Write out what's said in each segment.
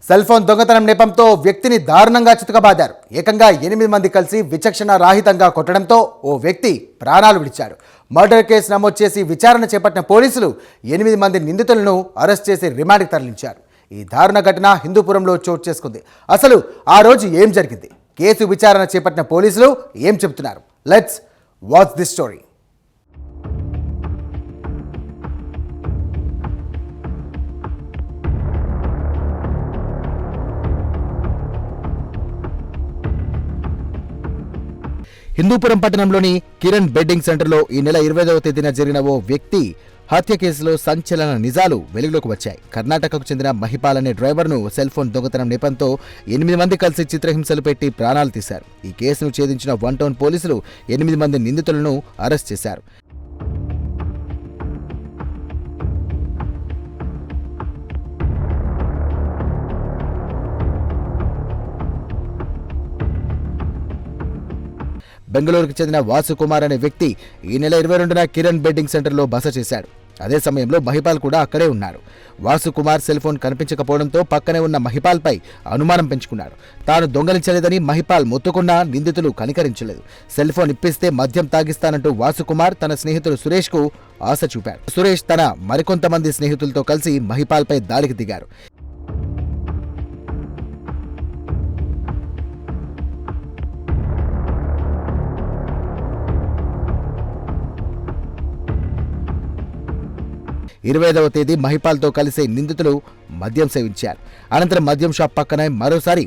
Cell phone దొంగతనం నెపంతో వ్యక్తిని దారుణంగా చితకబాదారు. ఏకంగా 8 మంది కలిసి విచక్షణ రాహితంగా కొట్టడంతో ఓ వ్యక్తి ప్రాణాలు విడిచాడు. మర్డర్ కేసు నమోదు చేసి విచారణ చేపట్టిన పోలీసులు 8 మంది నిందితులను అరెస్ట్ చేసి రిమాండ్కి తరలించారు. ఈ దారుణ ఘటన హిందూపురంలో చోటు చేసుకుంది. అసలు ఆ రోజు ఏం జరిగింది? కేసు విచారణ చేపట్టిన పోలీసులు ఏం చెబుతున్నారు? Let's watch this story. Hindupuram పట్టణంలోని కిరణ్ బెడ్డింగ్ సెంటర్లో ఈ నెల 25వ తేదీన జరిగిన ఓ వ్యక్తి హత్య కేసులో సంచలన నిజాలు వెలుగులోకి వచ్చాయి. కర్ణాటకకు చెందిన మహిపాల్ అనే డ్రైవర్ను సెల్ ఫోన్ దొంగతనం నెపంతో 8 మంది కలిసి చిత్రహింసలు పెట్టి ప్రాణాలు తీశారు. ఈ కేసును ఛేదించిన 1 టౌన్ పోలీసులు 8 మంది నిందితులను అరెస్ట్ చేశారు. బెంగళూరుకు చెందిన వాసు కుమార్ అనే వ్యక్తి ఈ నెల 22న కిరణ్ బెడ్డింగ్ సెంటర్లో బస చేశాడు. అదే సమయంలో మహిపాల్ కూడా అక్కడే ఉన్నాడు. వాసు కుమార్ సెల్ ఫోన్ కనిపించకపోవడంతో పక్కనే ఉన్న మహిపాల్పై అనుమానం పెంచుకున్నాడు. తాను దొంగలించలేదని మహిపాల్ మొత్తుకున్నా నిందితులు కనికరించలేదు. సెల్ ఫోన్ ఇప్పిస్తే మద్యం తాగిస్తానంటూ వాసు కుమార్ తన స్నేహితుడు సురేష్కు ఆశ చూపాడు. సురేష్ తన మరికొంతమంది స్నేహితులతో కలిసి మహిపాల్పై దాడికి దిగారు. ఇరవైదవ తేదీ మహిపాల్తో కలిసి నిందితులు మద్యం సేవించారు. అనంతరం మద్యం షాప్ పక్కనే మరోసారి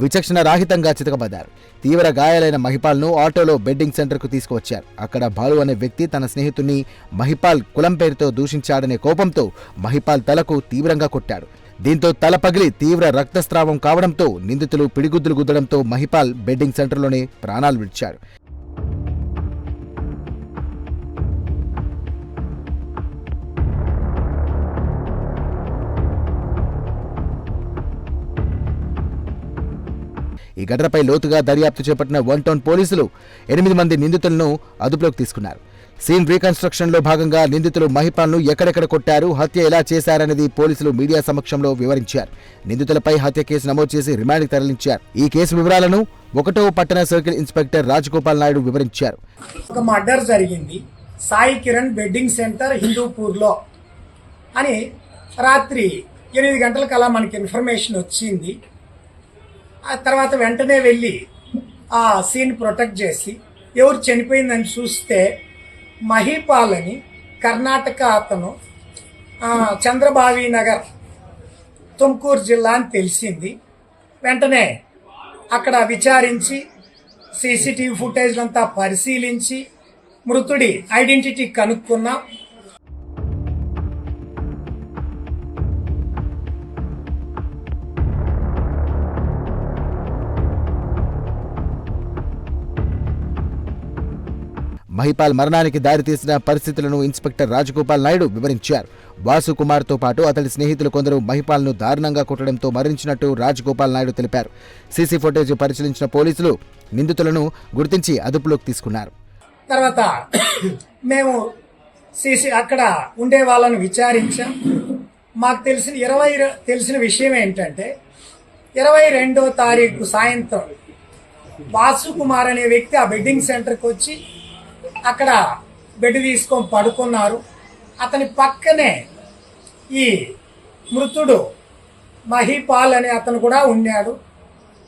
విచక్షణ రాహితంగా చితకబడ్డారు. తీవ్ర గాయాలైన మహిపాల్ను ఆటోలో బెడ్డింగ్ సెంటర్కు తీసుకువచ్చారు. అక్కడ బాలు అనే వ్యక్తి తన స్నేహితుడిని మహిపాల్ కులం పేరుతో దూషించాడనే కోపంతో మహిపాల్ తలకు తీవ్రంగా కొట్టాడు. దీంతో తల పగిలి తీవ్ర రక్తస్రావం కావడంతో నిందితులు పిడిగుద్దులు గుద్దడంతో మహిపాల్ బెడ్డింగ్ సెంటర్లోనే ప్రాణాలు విడిచాడు. ఈ ఘటనపై లోతుగా దర్యాప్తు చేపట్టిన 1 టౌన్ పోలీసులు 8 మంది నిందితులను అదుపులోకి తీసుకున్నారు. సీన్ రీకన్స్ట్రక్షన్లో భాగంగా నిందితులు మహిపాల్ను ఎక్కడెక్కడ కొట్టారు, హత్య ఎలా చేశారనేది పోలీసులు మీడియా సమక్షంలో వివరించారు. నిందితులపై హత్య కేసు నమోదు చేసి రిమాండ్కి తరలించారు. ఈ కేసు వివరాలను 1వ పట్టణ సర్కిల్ ఇన్స్పెక్టర్ రాజగోపాల్ నాయుడు వివరించారు. ఒక మర్డర్ జరిగింది సాయి కిరణ్ బెడ్డింగ్ సెంటర్ హిందూపూర్లో అని రాత్రి 8 గంటలకల్లా మనకి ఇన్ఫర్మేషన్ వచ్చింది. ఆ తర్వాత వెంటనే వెళ్ళి ఆ సీన్ ప్రొటెక్ట్ చేసి ఎవరు చనిపోయిందని చూస్తే మహిపాల్ అని కర్ణాటక అతను, చంద్రబావి నగర్ తుమ్కూరు జిల్లా అని తెలిసింది. వెంటనే అక్కడ విచారించి సీసీటీవీ ఫుటేజ్లంతా పరిశీలించి మృతుడి ఐడెంటిటీ కనుక్కున్నాం. మహిపాల్ మరణానికి దారితీసిన పరిస్థితులను ఇన్స్పెక్టర్ రాజగోపాల్ నాయుడు వివరించారు. వాసు కుమార్తో పాటు అతడి స్నేహితులు కొందరు మహిపాల్ను దారుణంగా కొట్టడంతో మరణించినట్టు రాజగోపాల్ నాయుడు తెలిపారు. సీసీ ఫుటేజ్ పరిశీలించిన పోలీసులు నిందితులను గుర్తించి అదుపులోకి తీసుకున్నారు. తర్వాత మేము అక్కడ ఉండే వాళ్ళని విచారించాం. మాకు తెలిసిన విషయం ఏంటంటే 22వ తారీఖు సాయంత్రం వాసు కుమార్ అనే వ్యక్తి ఆ బెడ్డింగ్ సెంటర్కి వచ్చి అక్కడ బెడ్ తీసుకొని పడుకున్నారు. అతని పక్కనే ఈ మృతుడు మహిపాల్ అనే అతను కూడా ఉన్నాడు.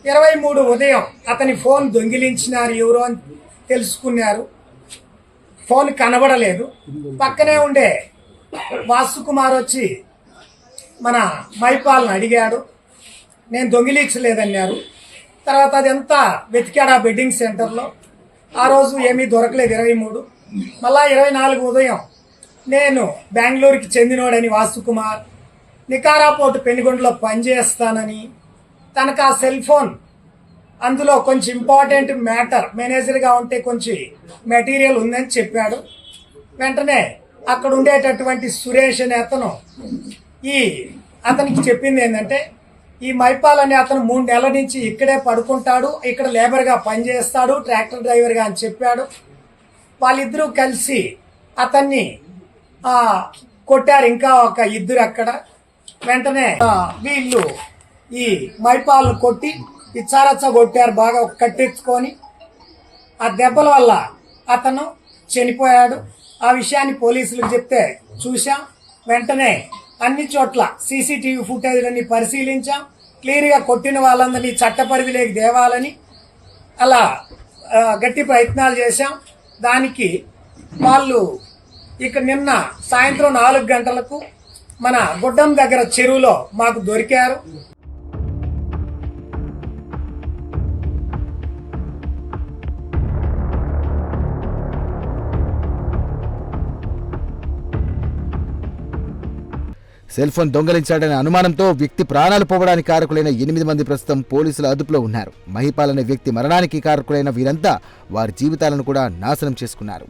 23 ఉదయం అతని ఫోన్ దొంగిలించినారు ఎవరో అని తెలుసుకున్నారు. ఫోన్ కనబడలేదు. పక్కనే ఉండే వాసు కుమార్ వచ్చి మన మహిపాల్ని అడిగాడు. నేను దొంగిలించలేదన్నారు. తర్వాత అదంతా వెతికాడు ఆ బెడ్డింగ్ సెంటర్లో. ఆ రోజు ఏమీ దొరకలేదు 23. మళ్ళా 24 ఉదయం నేను బెంగళూరుకి చెందినోడని వాసు కుమార్ నికారాపోర్టు పెనుగొండలో పనిచేస్తానని, తనకు ఆ సెల్ ఫోన్ అందులో కొంచెం ఇంపార్టెంట్ మ్యాటర్ మేనేజర్గా ఉంటే కొంచెం మెటీరియల్ ఉందని చెప్పాడు. వెంటనే అక్కడ ఉండేటటువంటి సురేష్ అనే అతను అతనికి చెప్పింది ఏంటంటే ఈ మహిపాల్ అనే అతను 3 నెలల నుంచి ఇక్కడే పడుకుంటాడు, ఇక్కడ లేబర్గా పనిచేస్తాడు, ట్రాక్టర్ డ్రైవర్గా అని చెప్పాడు. వాళ్ళిద్దరూ కలిసి అతన్ని కొట్టారు. ఇంకా ఒక 2 అక్కడ. వెంటనే వీళ్ళు ఈ మైపాలను కొట్టి ఇచ్చారచ్చ కొట్టారు బాగా కట్టించుకొని. ఆ దెబ్బల వల్ల అతను చనిపోయాడు. ఆ విషయాన్ని పోలీసులకు చెప్తే చూశాం. వెంటనే అన్ని చోట్ల సీసీటీవీ ఫుటేజ్లన్నీ పరిశీలించాం. క్లియర్గా కొట్టిన వాళ్ళందరినీ చట్ట పరిధిలోకి తేవాలని అలా గట్టి ప్రయత్నాలు చేశాం. దానికి వాళ్ళు ఇక నిన్న సాయంత్రం 4 గంటలకు మన గుడ్డం దగ్గర చెరువులో మాకు దొరికారు. సెల్ ఫోన్ దొంగలించాడనే అనుమానంతో వ్యక్తి ప్రాణాలు పోవడానికి కారకులైన 8 మంది ప్రస్తుతం పోలీసుల అదుపులో ఉన్నారు. మహిపాల్ అనే వ్యక్తి మరణానికి కారకులైన వీరంతా వారి జీవితాలను కూడా నాశనం చేసుకున్నారు.